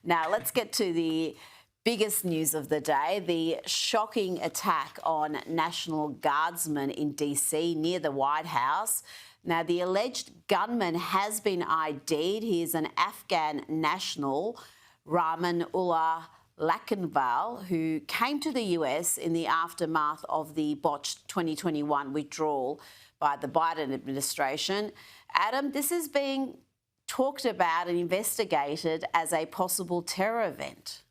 Now, let's get to the biggest news of the day, the shocking attack on National Guardsmen in DC near the White House. Now, the alleged gunman has been ID'd. He is an Afghan national, Rahmanullah Lakanval, who came to the US in the aftermath of the botched 2021 withdrawal by the Biden administration. Adam, this is being talked about and investigated as a possible terror event.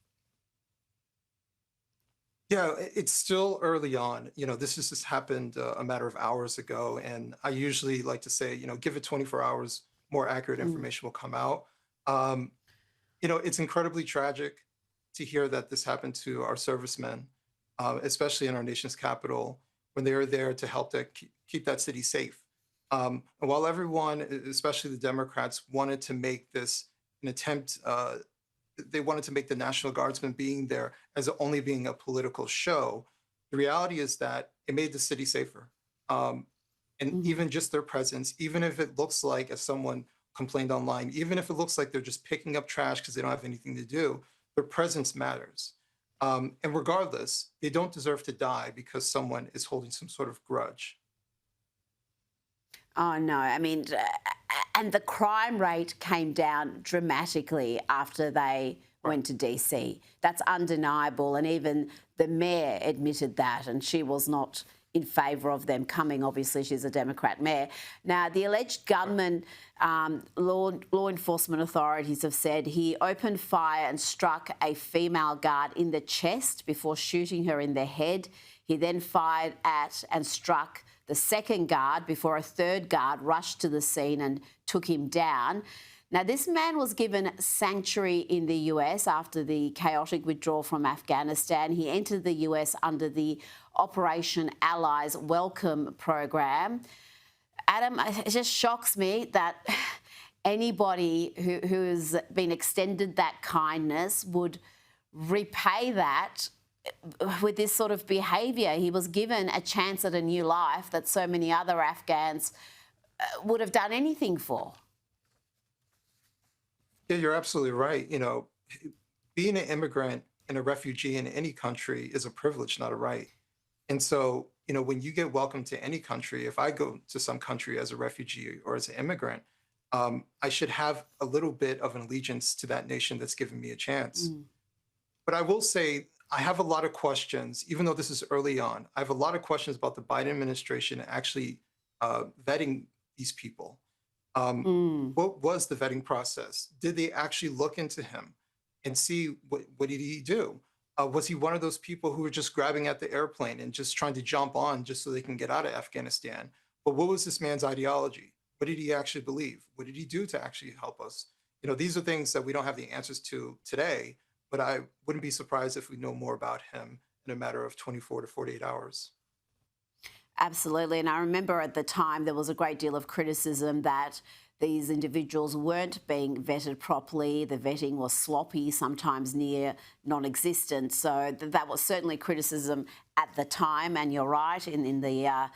Yeah, it's still early on. This has just happened a matter of hours ago. And I usually like to say, give it 24 hours, more accurate information will come out. It's incredibly tragic to hear that this happened to our servicemen, especially in our nation's capital, when they are there to help to keep that city safe. And while everyone, especially the Democrats, wanted to make this an attempt, they wanted to make the National Guardsmen being there as only being a political show. The reality is that it made the city safer. And even just their presence, even if it looks like, as someone complained online, even if it looks like they're just picking up trash because they don't have anything to do, their presence matters. And regardless, they don't deserve to die because someone is holding some sort of grudge. Oh, no. I mean, and the crime rate came down dramatically after they went to DC. That's undeniable. And even the mayor admitted that, and she was not in favour of them coming. Obviously, she's a Democrat mayor. Now, the alleged gunman, law enforcement authorities have said he opened fire and struck a female guard in the chest before shooting her in the head. He then fired at and struck the second guard before a third guard rushed to the scene and took him down. Now, this man was given sanctuary in the US after the chaotic withdrawal from Afghanistan. He entered the US under the Operation Allies Welcome program. Adam, it just shocks me that anybody who has been extended that kindness would repay that with this sort of behaviour. He was given a chance at a new life that so many other Afghans would have done anything for. Yeah, you're absolutely right. Being an immigrant and a refugee in any country is a privilege, not a right. And so, when you get welcomed to any country, if I go to some country as a refugee or as an immigrant, I should have a little bit of an allegiance to that nation that's given me a chance. But I will say, I have a lot of questions, even though this is early on. I have a lot of questions about the Biden administration actually vetting these people. What was the vetting process? Did they actually look into him and see what did he do? Was he one of those people who were just grabbing at the airplane and just trying to jump on just so they can get out of Afghanistan? But what was this man's ideology? What did he actually believe? What did he do to actually help us? These are things that we don't have the answers to today, but I wouldn't be surprised if we know more about him in a matter of 24 to 48 hours. Absolutely. And I remember at the time there was a great deal of criticism that these individuals weren't being vetted properly. The vetting was sloppy, sometimes near non-existent. So that was certainly criticism at the time. And you're right, in the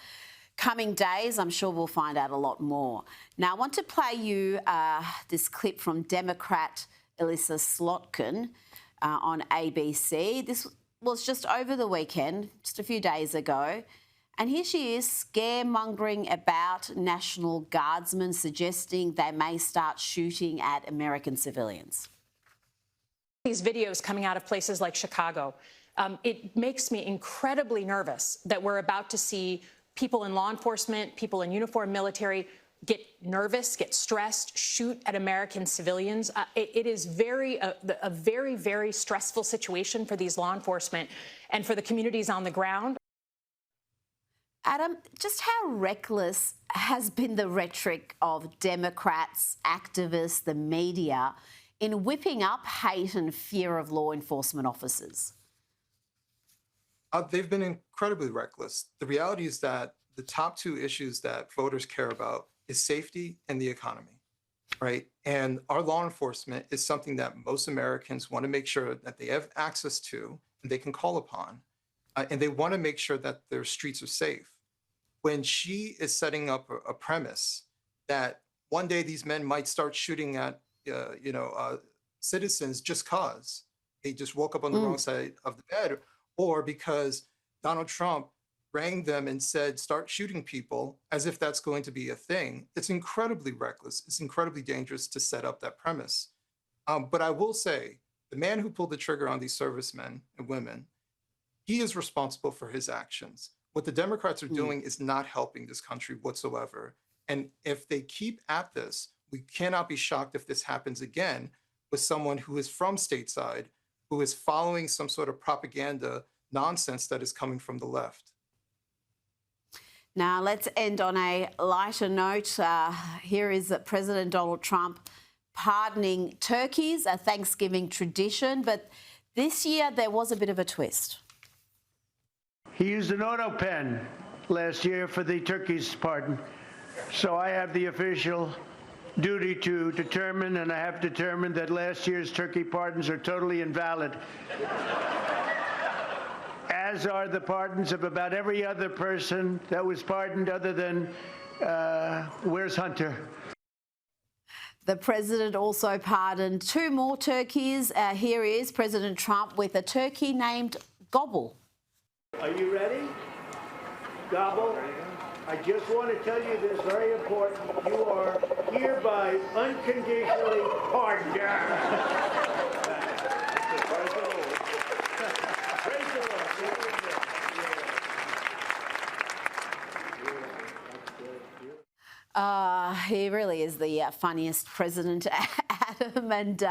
coming days, I'm sure we'll find out a lot more. Now, I want to play you this clip from Democrat Elissa Slotkin on ABC. This was just over the weekend, just a few days ago. And here she is scaremongering about National Guardsmen, suggesting they may start shooting at American civilians. These videos coming out of places like Chicago, it makes me incredibly nervous that we're about to see people in law enforcement, people in uniform military get nervous, get stressed, shoot at American civilians. It is a very, very stressful situation for these law enforcement and for the communities on the ground. Adam, just how reckless has been the rhetoric of Democrats, activists, the media in whipping up hate and fear of law enforcement officers? They've been incredibly reckless. The reality is that the top two issues that voters care about is safety and the economy, right? And our law enforcement is something that most Americans want to make sure that they have access to and they can call upon. And they want to make sure that their streets are safe. When she is setting up a premise that one day these men might start shooting at, citizens just cause they just woke up on the wrong side of the bed, or because Donald Trump rang them and said, start shooting people, as if that's going to be a thing. It's incredibly reckless. It's incredibly dangerous to set up that premise. But I will say, the man who pulled the trigger on these servicemen and women, he is responsible for his actions. What the Democrats are doing is not helping this country whatsoever. And if they keep at this, we cannot be shocked if this happens again with someone who is from stateside, who is following some sort of propaganda nonsense that is coming from the left. Now, let's end on a lighter note. Here is President Donald Trump pardoning turkeys, a Thanksgiving tradition, but this year there was a bit of a twist. He used an auto pen last year for the turkey's pardon. So I have the official duty to determine, and I have determined that last year's turkey pardons are totally invalid, as are the pardons of about every other person that was pardoned other than where's Hunter? The president also pardoned 2 more turkeys. Here is President Trump with a turkey named Gobble. Are you ready? Gobble. I just want to tell you this, very important. You are hereby unconditionally pardoned. He really is the funniest president, Adam, and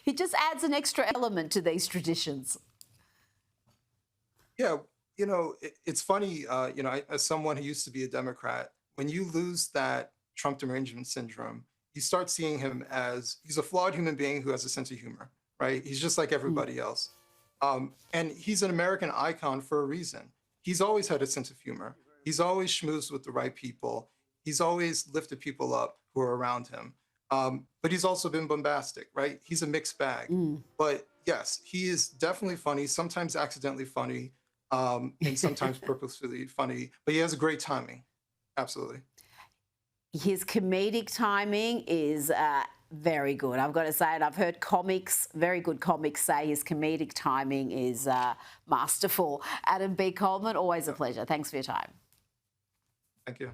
he just adds an extra element to these traditions. Yeah, you know, it's funny, you know, as someone who used to be a Democrat, when you lose that Trump derangement syndrome, you start seeing him as he's a flawed human being who has a sense of humor, right? He's just like everybody else. And he's an American icon for a reason. He's always had a sense of humor. He's always schmoozed with the right people. He's always lifted people up who are around him. But he's also been bombastic, right? He's a mixed bag. But yes, he is definitely funny, sometimes accidentally funny, and sometimes purposefully funny, but he has a great timing. Absolutely. His comedic timing is very good, I've got to say. And I've heard comics, very good comics, say his comedic timing is masterful. Adam B. Coleman, always a pleasure. Thanks for your time. Thank you.